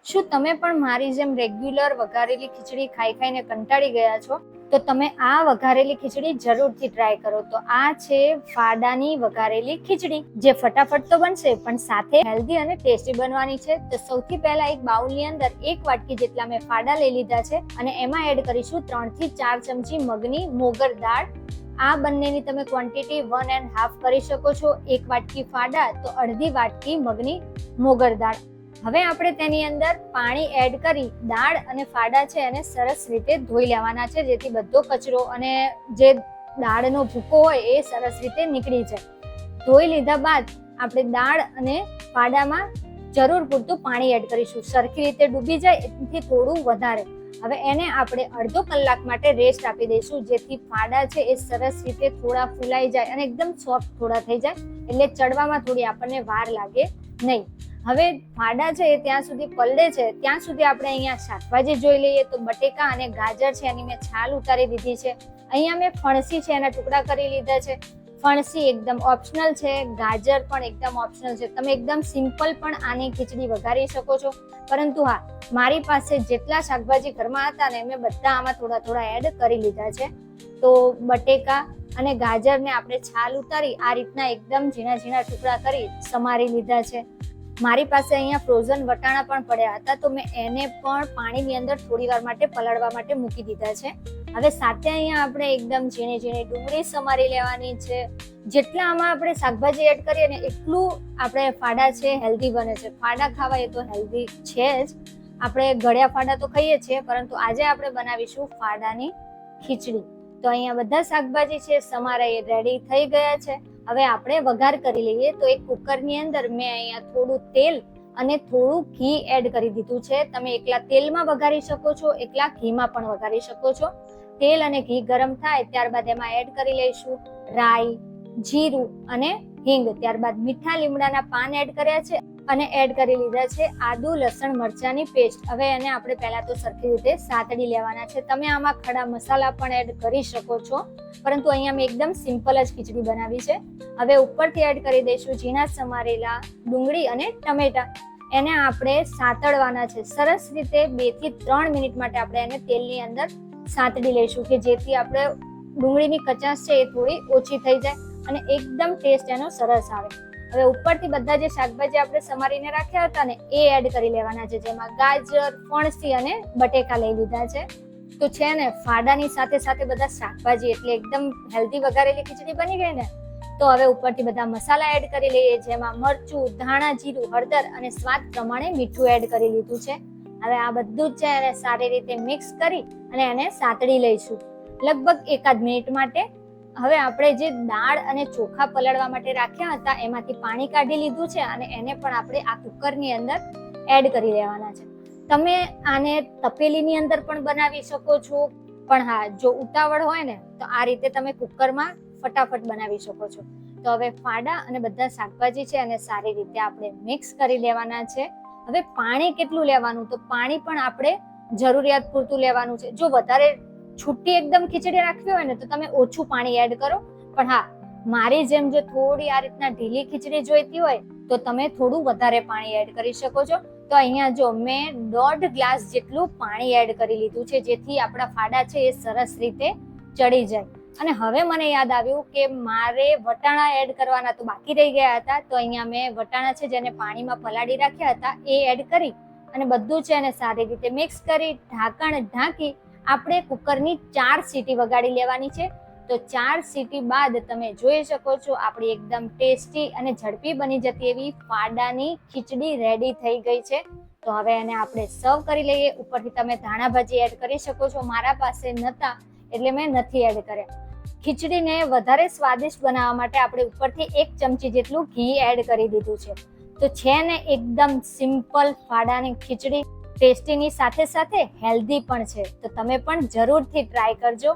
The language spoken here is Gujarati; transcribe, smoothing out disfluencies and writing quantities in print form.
શું તમે પણ મારી જેમ રેગ્યુલર વઘારેલી ખીચડી ખાઈ ખાઈને કંટાળી ગયા છો? તો તમે આ વઘારેલી ખીચડી જરૂરથી ટ્રાય કરો. તો આ છે ફાડાની વઘારેલી ખીચડી, જે ફટાફટ તો બનશે પણ સાથે હેલ્ધી અને ટેસ્ટી બનવાની છે. તો સૌથી પહેલા એક બાઉલની અંદર 1 વાટકી જેટલા મેં ફાડા લઈ લીધા છે અને એમાં એડ કરીશું 3 થી 4 ચમચી મગની મોગર દાળ. આ બંનેની તમે ક્વોન્ટિટી 1.5 કરી શકો છો. 1 વાટકી ફાડા તો અડધી વાટકી મગની મોગર દાળ. હવે આપણે તેની અંદર પાણી એડ કરી દાળ અને ફાડા છે એને સરસ રીતે ધોઈ લેવાના છે, જેથી બધો કચરો અને જે દાળનો ભૂકો હોય એ સરસ રીતે નીકળી જાય. ધોઈ લીધા બાદ આપણે દાળ અને ફાડામાં જરૂર પૂરતું પાણી એડ કરીશું, સરખી રીતે ડૂબી જાય એથી થોડું વધારે. હવે એને આપણે અડધો કલાક માટે રેસ્ટ આપી દઈશું, જેથી ફાડા છે એ સરસ રીતે થોડા ફૂલાઈ જાય અને એકદમ સોફ્ટ થોડા થઈ જાય, એટલે ચડવામાં થોડી આપણને વાર લાગે નહીં. હવે ફાડા છે એ ત્યાં સુધી પલળે છે ત્યાં સુધી આપણે અહીંયા શાકભાજી જોઈ લઈએ. તો બટેકા અને ગાજર છે એની મેં છાલ ઉતારી દીધી છે. અહીંયા મેં ફણસી છે એના ટુકડા કરી લીધા છે. ફણસી એકદમ ઓપ્શનલ છે, ગાજર પણ એકદમ ઓપ્શનલ છે. તમે એકદમ સિમ્પલ પણ આની ખીચડી વઘારી શકો છો, પરંતુ હા, મારી પાસે જેટલા શાકભાજી ઘરમાં હતા ને મેં બધા આમાં થોડા થોડા એડ કરી લીધા છે. તો બટેકા અને ગાજરને આપણે છાલ ઉતારી આ રીતના એકદમ ઝીણા ઝીણા ટુકડા કરી સમારી લીધા છે. મારી પાસે અહીંયા ફ્રોઝન વટાણા પણ પડ્યા હતા, તો મેં એને પણ પાણીની અંદર થોડી વાર માટે પલાળવા માટે મૂકી દીધા છે. હવે સાથે અહીંયા આપણે એકદમ ઝીણી ઝીણી ડુંગળી સમારી લેવાની છે. જેટલા આમાં આપણે શાકભાજી એડ કરીએ ને એટલું આપણે ફાડા છે હેલ્ધી બને છે. ફાડા ખાવા એ તો હેલ્ધી છે જ. આપણે ગળ્યા ફાડા તો ખાઈએ છીએ, પરંતુ આજે આપણે બનાવીશું ફાડાની ખીચડી. તો અહીંયા બધા શાકભાજી છે સમારાઈ રેડી થઈ ગયા છે. હવે આપણે વઘાર કરી લઈએ. તો એક કુકરની અંદર મેં અહીંયા થોડું તેલ અને થોડું ઘી એડ કરી દીધું છે. તમે એકલા તેલમાં વઘારી શકો છો, એકલા ઘીમાં પણ વઘારી શકો છો. તેલ અને ઘી ગરમ થાય ત્યારબાદ એમાં એડ કરી લઈશું રાઈ, જીરું અને હિંગ. ત્યારબાદ મીઠા લીમડાના પાન એડ કર્યા છે અને એડ કરી લીધા છે આદુ લસણ મરચાની પેસ્ટ. હવે એને આપણે પહેલા તો સરખી રીતે સાતડી લેવાના છે. તમે આમાં ખડા મસાલા પણ એડ કરી શકો છો, પરંતુ અહીંયા મેં એકદમ સિમ્પલ જ ખીચડી બનાવી છે. હવે ઉપરથી એડ કરી દઈશું ઝીણા સમારેલા ડુંગળી અને ટમેટા. એને આપણે સાતળવાના છે સરસ રીતે. 2 થી 3 મિનિટ માટે આપણે એને તેલની અંદર સાતડી લઈશું, કે જેથી આપણે ડુંગળીની કચાશ છે એ થોડી ઓછી થઈ જાય અને એકદમ ટેસ્ટ એનો સરસ આવે. હવે ઉપરથી બધા જે શાકભાજી આપણે સમારીને રાખ્યા હતા ને એ એડ કરી લેવાના છે, જેમાં ગાજર, ફણસી અને બટેકા લઈ લીધા છે. તો છે ને ફાડાની સાથે સાથે બધા શાકભાજી એટલે એકદમ હેલ્ધી વઘારેલી ખીચડી બની ગઈ ને. તો હવે ઉપરથી બધા મસાલા એડ કરી લઈએ, જેમાં મરચું, ધાણા, જીરું, હળદર અને સ્વાદ પ્રમાણે મીઠું એડ કરી લીધું છે. હવે આ બધું જ છે એને સારી રીતે મિક્સ કરી અને એને સાતડી લઈશું લગભગ 1 મિનિટ માટે. હવે આપણે જે દાળ અને ચોખા પલાળવા માટે રાખ્યા હતા એમાંથી પાણી કાઢી લીધું છે અને એને પણ આપણે આ કુકરની અંદર એડ કરી લેવાના છે. તમે આને તપેલીની અંદર પણ બનાવી શકો છો, પણ હા, જો ઉતાવળ હોય ને તો આ રીતે તમે કુકરમાં ફટાફટ બનાવી શકો છો. તો હવે ફાડા અને બધા શાકભાજી છે અને સારી રીતે આપણે મિક્સ કરી લેવાના છે. હવે પાણી કેટલું લેવાનું? તો પાણી પણ આપણે જરૂરિયાત પૂરતું લેવાનું છે. જો વધારે છૂટી એકદમ ખીચડી રાખવી હોય ને તો તમે ઓછું પાણી એડ કરો, પણ હા, મારી જેમ જો થોડી આ રીતના ઢીલી ખીચડી જોઈતી હોય તો તમે થોડું વધારે પાણી એડ કરી શકો છો. તો અહીંયા જો મેં 1.5 ગ્લાસ જેટલું પાણી એડ કરી લીધું છે, જેથી આપણા ફાડા છે એ સરસ રીતે ચડી જાય. અને હવે મને યાદ આવ્યું કે મારે વટાણા એડ કરવાના તો બાકી રહી ગયા હતા. તો અહીંયા મેં વટાણા છે જેને પાણીમાં પલાળી રાખ્યા હતા એ એડ કરી અને બધું છે એને સારી રીતે મિક્સ કરી ઢાંકણ ઢાંકી આપણે કુકરની 4 સીટી વગાડી લેવાની છે. તો 4 સીટી બાદ તમે જોઈ શકો છો આપણી એકદમ ટેસ્ટી અને ઝડપી બની જતી એવી ફાડાની ખીચડી રેડી થઈ ગઈ છે. તો હવે એને આપણે સર્વ કરી લઈએ. ઉપરથી તમે ધાણા ભાજી એડ કરી શકો છો. મારા પાસે નહોતા એટલે મેં નથી એડ કર્યા. ખીચડીને વધારે સ્વાદિષ્ટ બનાવવા માટે આપણે ઉપરથી 1 ચમચી જેટલું ઘી એડ કરી દીધું છે. તો છે ને એકદમ સિમ્પલ ફાડાની ખીચડી, ટેસ્ટીની સાથે સાથે હેલ્ધી પણ છે. તો તમે પણ જરૂરથી ટ્રાય કરજો.